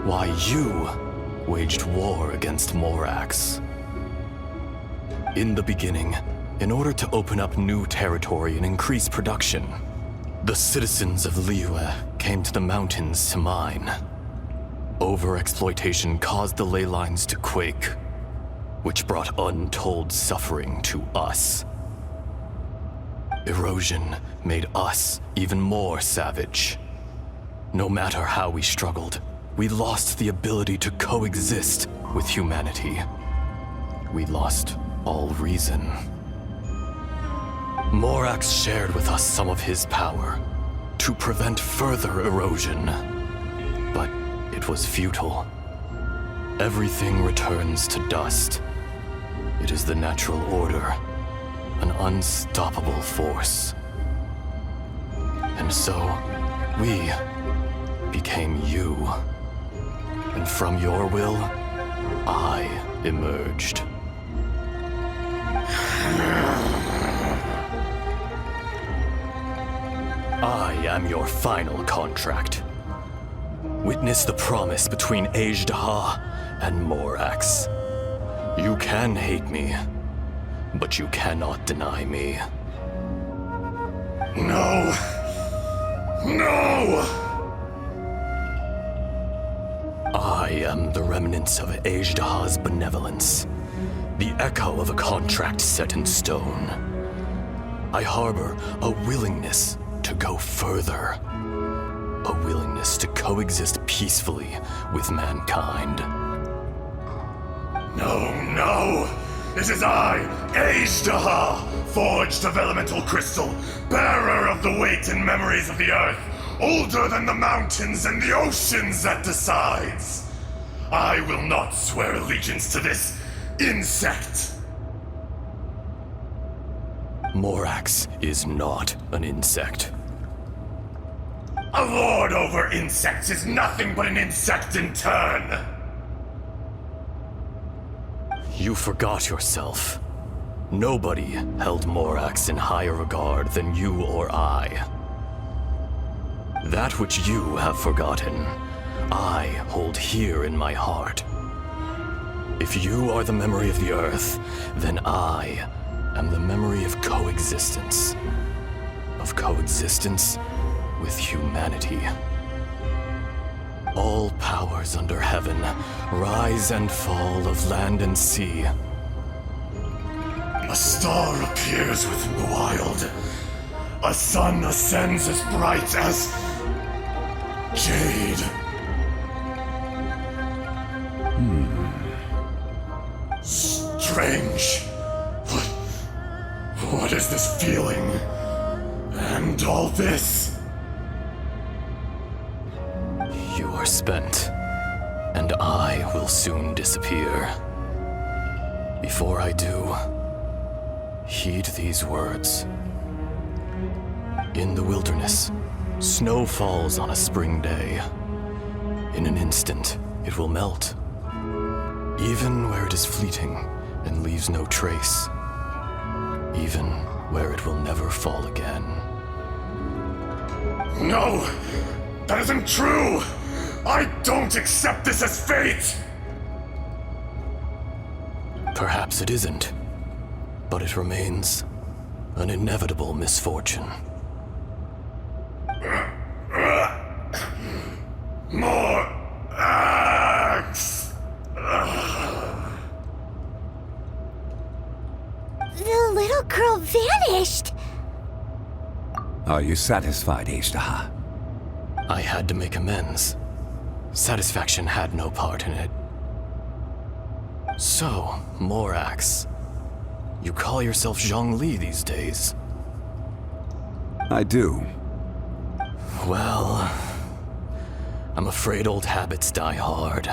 why you waged war against Morax. In the beginning, in order to open up new territory and increase production, the citizens of Liyue came to the mountains to mine. Overexploitation caused the ley lines to quake, which brought untold suffering to us. Erosion made us even more savage. No matter how we struggled, we lost the ability to coexist with humanity. We lost all reason. Morax shared with us some of his power to prevent further erosion, but it was futile. Everything returns to dust. It is the natural order, an unstoppable force. And so, we became you. And from your will, I emerged. I am your final contract. Witness the promise between Azhdaha and Morax. You can hate me, but you cannot deny me. No! No! I am the remnants of Azhdaha's benevolence, the echo of a contract set in stone. I harbor a willingness to go further, a willingness to coexist peacefully with mankind. No! It is I, Azhdaha, forged of elemental crystal, bearer of the weight and memories of the earth, older than the mountains and the oceans that decides. I will not swear allegiance to this insect. Morax is not an insect. A lord over insects is nothing but an insect in turn. You forgot yourself. Nobody held Morax in higher regard than you or I. That which you have forgotten, I hold here in my heart. If you are the memory of the earth, then I am the memory of coexistence. Of coexistence with humanity. All powers under heaven, rise and fall of land and sea. A star appears within the wild. A sun ascends as bright as jade. Strange. What is this feeling? And all this? You are spent, and I will soon disappear. Before I do, heed these words. In the wilderness, snow falls on a spring day. In an instant, it will melt. Even where it is fleeting and leaves no trace. Even where it will never fall again. No! That isn't true! I don't accept this as fate! Perhaps it isn't, but it remains an inevitable misfortune. More axe! The little girl vanished! Are you satisfied, Azhdaha? I had to make amends. Satisfaction had no part in it. So, Morax, you call yourself Zhongli these days? I do. Well, I'm afraid old habits die hard.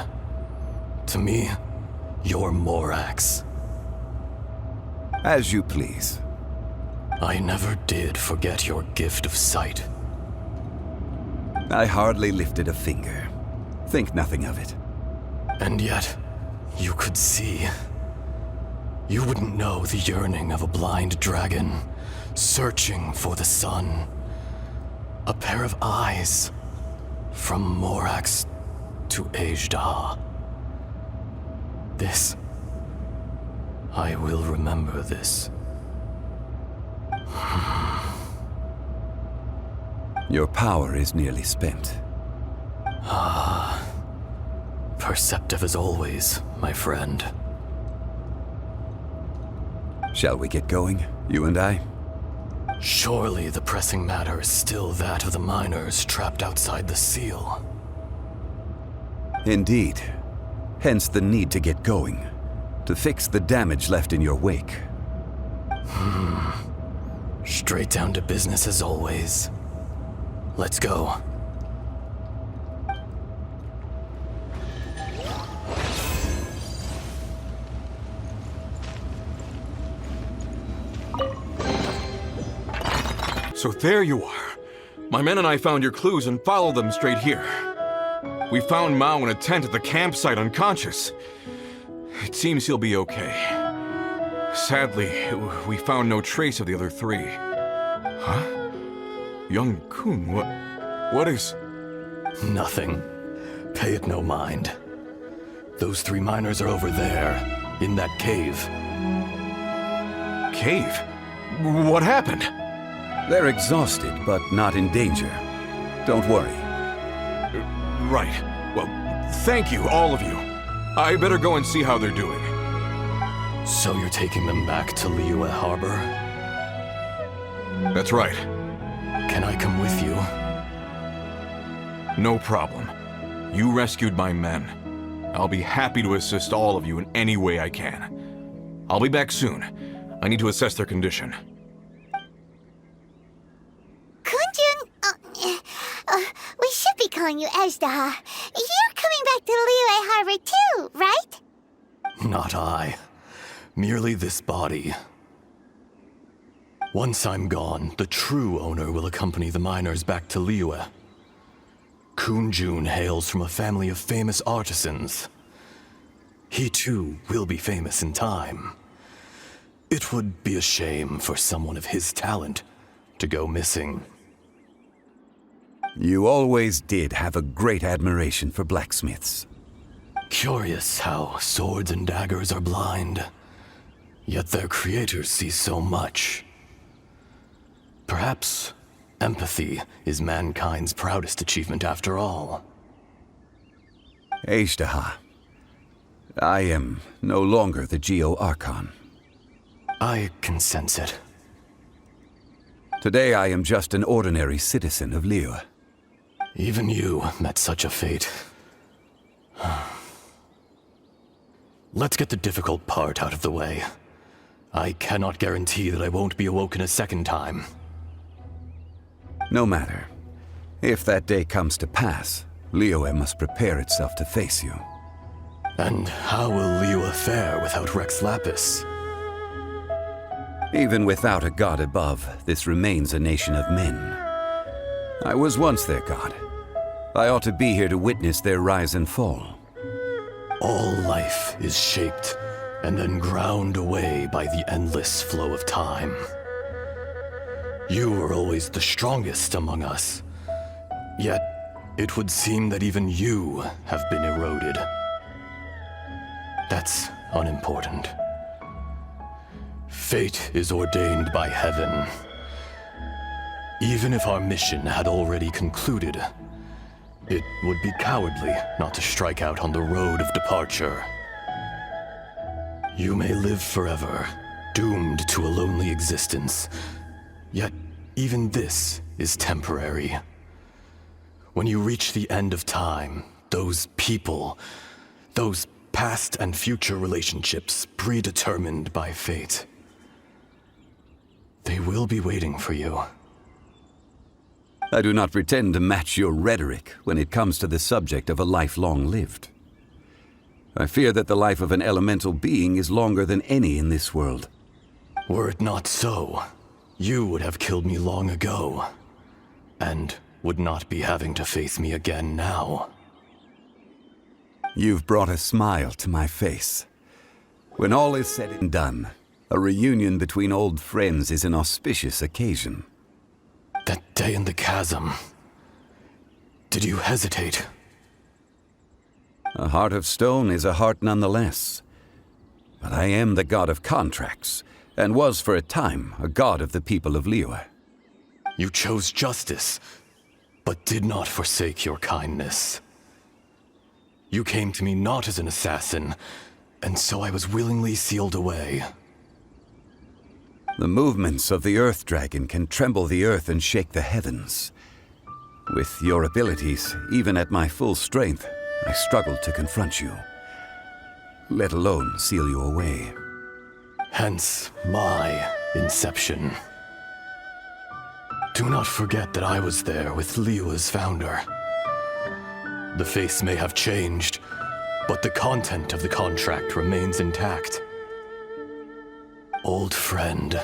To me, you're Morax. As you please. I never did forget your gift of sight. I hardly lifted a finger. Think nothing of it. And yet, you could see. You wouldn't know the yearning of a blind dragon, searching for the sun. A pair of eyes from Morax to Ajda. This... I will remember this. Your power is nearly spent. Perceptive as always, my friend. Shall we get going, you and I? Surely the pressing matter is still that of the miners trapped outside the seal. Indeed. Hence the need to get going, to fix the damage left in your wake. Straight down to business as always. Let's go. So there you are. My men and I found your clues and followed them straight here. We found Mao in a tent at the campsite unconscious. It seems he'll be okay. Sadly, we found no trace of the other three. Huh? Young Kun, what is... Nothing. Pay it no mind. Those three miners are over there, in that cave. Cave? What happened? They're exhausted, but not in danger. Don't worry. Right. Well, thank you, all of you. I better go and see how they're doing. So you're taking them back to Liyue Harbor? That's right. Can I come with you? No problem. You rescued my men. I'll be happy to assist all of you in any way I can. I'll be back soon. I need to assess their condition. We should be calling you Ajda. You're coming back to Liyue Harbor too, right? Not I. Merely this body. Once I'm gone, the true owner will accompany the miners back to Liyue. Kun-jun hails from a family of famous artisans. He too will be famous in time. It would be a shame for someone of his talent to go missing. You always did have a great admiration for blacksmiths. Curious how swords and daggers are blind, yet their creators see so much. Perhaps empathy is mankind's proudest achievement after all. Ajda, I am no longer the Geo-Archon. I can sense it. Today I am just an ordinary citizen of Liyue. Even you met such a fate. Let's get the difficult part out of the way. I cannot guarantee that I won't be awoken a second time. No matter. If that day comes to pass, Liyue must prepare itself to face you. And how will Liyue fare without Rex Lapis? Even without a god above, this remains a nation of men. I was once their god. I ought to be here to witness their rise and fall. All life is shaped and then ground away by the endless flow of time. You were always the strongest among us. Yet, it would seem that even you have been eroded. That's unimportant. Fate is ordained by heaven. Even if our mission had already concluded, it would be cowardly not to strike out on the road of departure. You may live forever, doomed to a lonely existence. Yet, even this is temporary. When you reach the end of time, those people, those past and future relationships predetermined by fate, they will be waiting for you. I do not pretend to match your rhetoric when it comes to the subject of a life long lived. I fear that the life of an elemental being is longer than any in this world. Were it not so, you would have killed me long ago, and would not be having to face me again now. You've brought a smile to my face. When all is said and done, a reunion between old friends is an auspicious occasion. That day in the chasm, did you hesitate? A heart of stone is a heart nonetheless. But I am the god of contracts, and was for a time a god of the people of Liyue. You chose justice, but did not forsake your kindness. You came to me not as an assassin, and so I was willingly sealed away. The movements of the Earth Dragon can tremble the earth and shake the heavens. With your abilities, even at my full strength, I struggled to confront you, let alone seal you away. Hence my inception. Do not forget that I was there with Liyue's founder. The face may have changed, but the content of the contract remains intact. Old friend,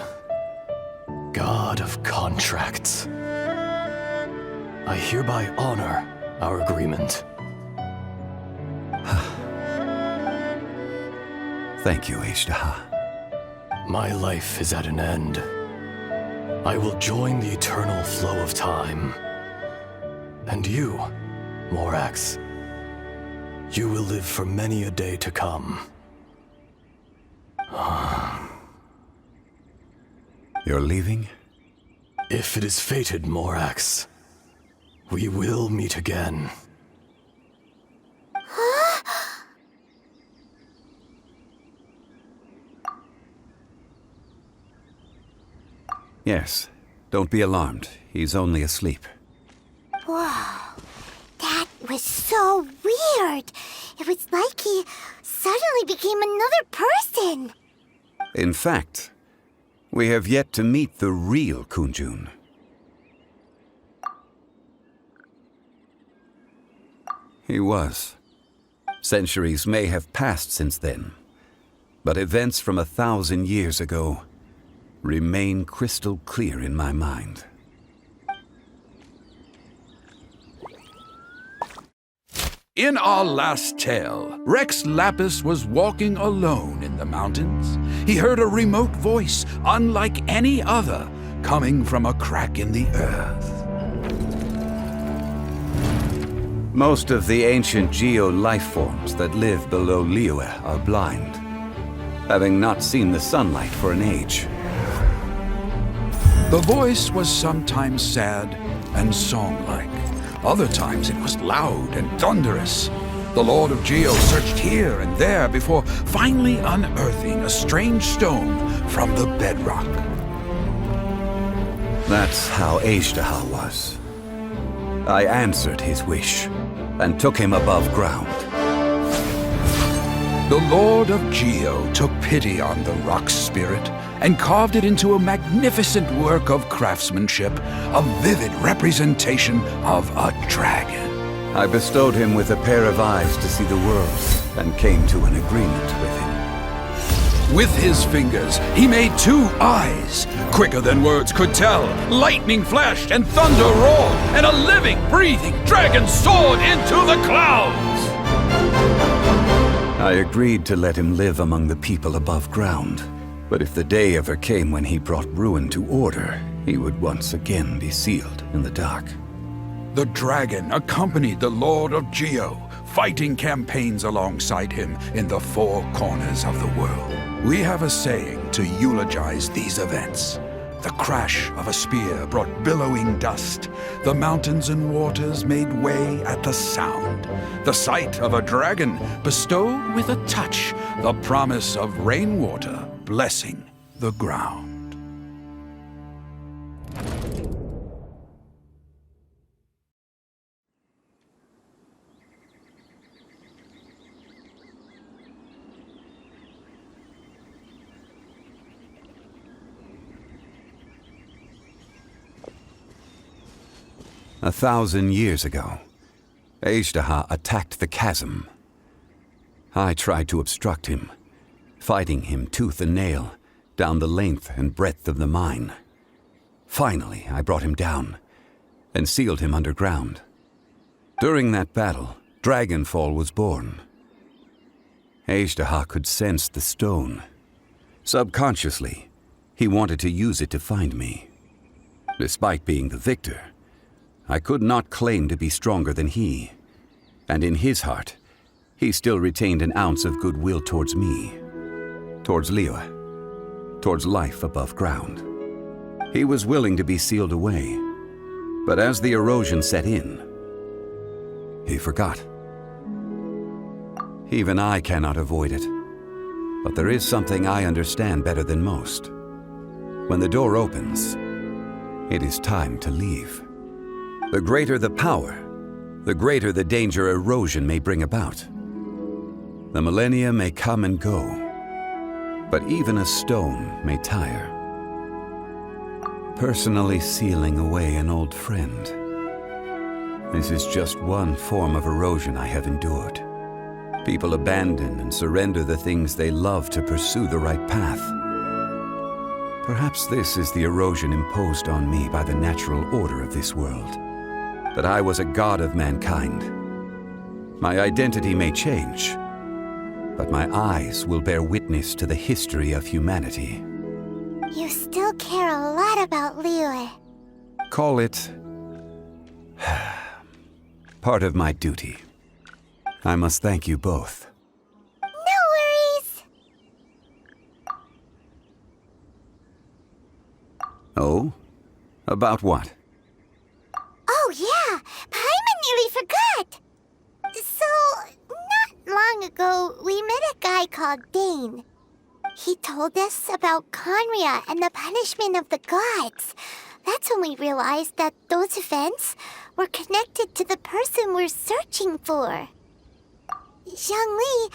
god of contracts. I hereby honor our agreement. Thank you, Ishtaha. My life is at an end. I will join the eternal flow of time. And you, Morax, you will live for many a day to come. You're leaving? If it is fated, Morax, we will meet again. Yes. Don't be alarmed. He's only asleep. Whoa. That was so weird. It was like he suddenly became another person. In fact, we have yet to meet the real Kunjun. He was. Centuries may have passed since then, but events from 1,000 years ago remain crystal clear in my mind. In our last tale, Rex Lapis was walking alone in the mountains. He heard a remote voice, unlike any other, coming from a crack in the earth. Most of the ancient geo-life forms that live below Liyue are blind, having not seen the sunlight for an age. The voice was sometimes sad and song-like. Other times it was loud and thunderous. The Lord of Geo searched here and there before finally unearthing a strange stone from the bedrock. That's how Ishtaha was. I answered his wish and took him above ground. The Lord of Geo took pity on the rock spirit and carved it into a magnificent work of craftsmanship, a vivid representation of a dragon. I bestowed him with a pair of eyes to see the world and came to an agreement with him. With his fingers, he made 2 eyes. Quicker than words could tell, lightning flashed and thunder roared, and a living, breathing dragon soared into the clouds. I agreed to let him live among the people above ground. But if the day ever came when he brought ruin to order, he would once again be sealed in the dark. The dragon accompanied the Lord of Geo, fighting campaigns alongside him in the 4 corners of the world. We have a saying to eulogize these events. The crash of a spear brought billowing dust. The mountains and waters made way at the sound. The sight of a dragon bestowed with a touch the promise of rainwater blessing the ground. A 1,000 years ago, Ishtaha attacked the chasm. I tried to obstruct him, fighting him tooth and nail down the length and breadth of the mine. Finally, I brought him down and sealed him underground. During that battle, Dragonfall was born. Ishtaha could sense the stone. Subconsciously, he wanted to use it to find me. Despite being the victor, I could not claim to be stronger than he, and in his heart, he still retained an ounce of goodwill towards me, towards Liyue, towards life above ground. He was willing to be sealed away, but as the erosion set in, he forgot. Even I cannot avoid it, but there is something I understand better than most. When the door opens, it is time to leave. The greater the power, the greater the danger erosion may bring about. The millennia may come and go, but even a stone may tire. Personally sealing away an old friend. This is just one form of erosion I have endured. People abandon and surrender the things they love to pursue the right path. Perhaps this is the erosion imposed on me by the natural order of this world. That I was a god of mankind. My identity may change, but my eyes will bear witness to the history of humanity. You still care a lot about Liyue. Call it part of my duty. I must thank you both. No worries. Oh? About what? Oh yeah, Paimon nearly forgot. So, not long ago, we met a guy called Dane. He told us about Conria and the punishment of the gods. That's when we realized that those events were connected to the person we're searching for. Zhongli,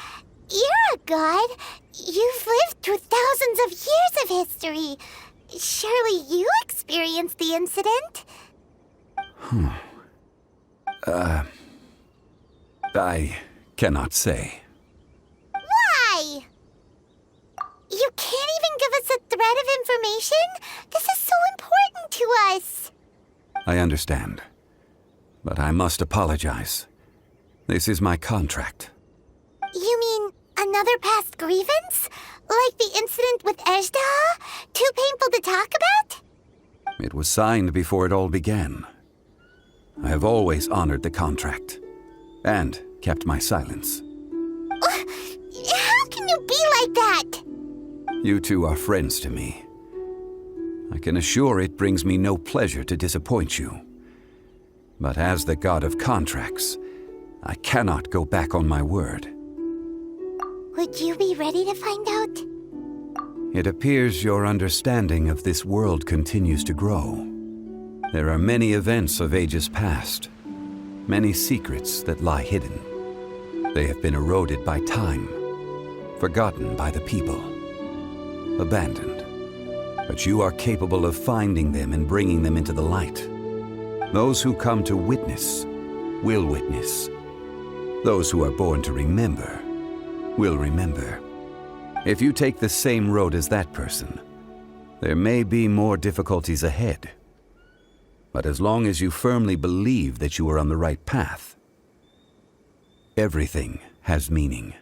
you're a god. You've lived through thousands of years of history. Surely you experienced the incident? I cannot say. Why? You can't even give us a thread of information? This is so important to us. I understand, but I must apologize. This is my contract. You mean another past grievance? Like the incident with Ejda? Too painful to talk about? It was signed before it all began. I have always honored the contract, and kept my silence. How can you be like that? You two are friends to me. I can assure it brings me no pleasure to disappoint you. But as the god of contracts, I cannot go back on my word. Would you be ready to find out? It appears your understanding of this world continues to grow. There are many events of ages past, many secrets that lie hidden. They have been eroded by time, forgotten by the people, abandoned. But you are capable of finding them and bringing them into the light. Those who come to witness will witness. Those who are born to remember will remember. If you take the same road as that person, there may be more difficulties ahead. But as long as you firmly believe that you are on the right path, everything has meaning.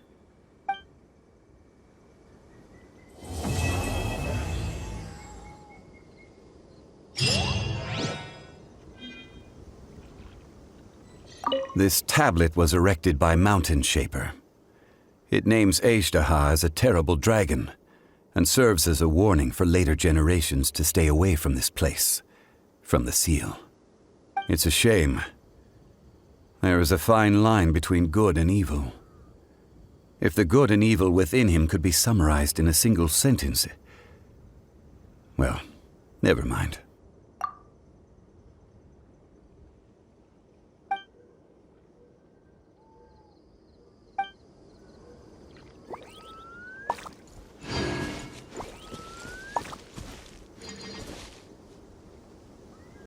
This tablet was erected by Mountain Shaper. It names Ejda as a terrible dragon, and serves as a warning for later generations to stay away from this place, from the seal. It's a shame. There is a fine line between good and evil. If the good and evil within him could be summarized in a single sentence... Well, never mind.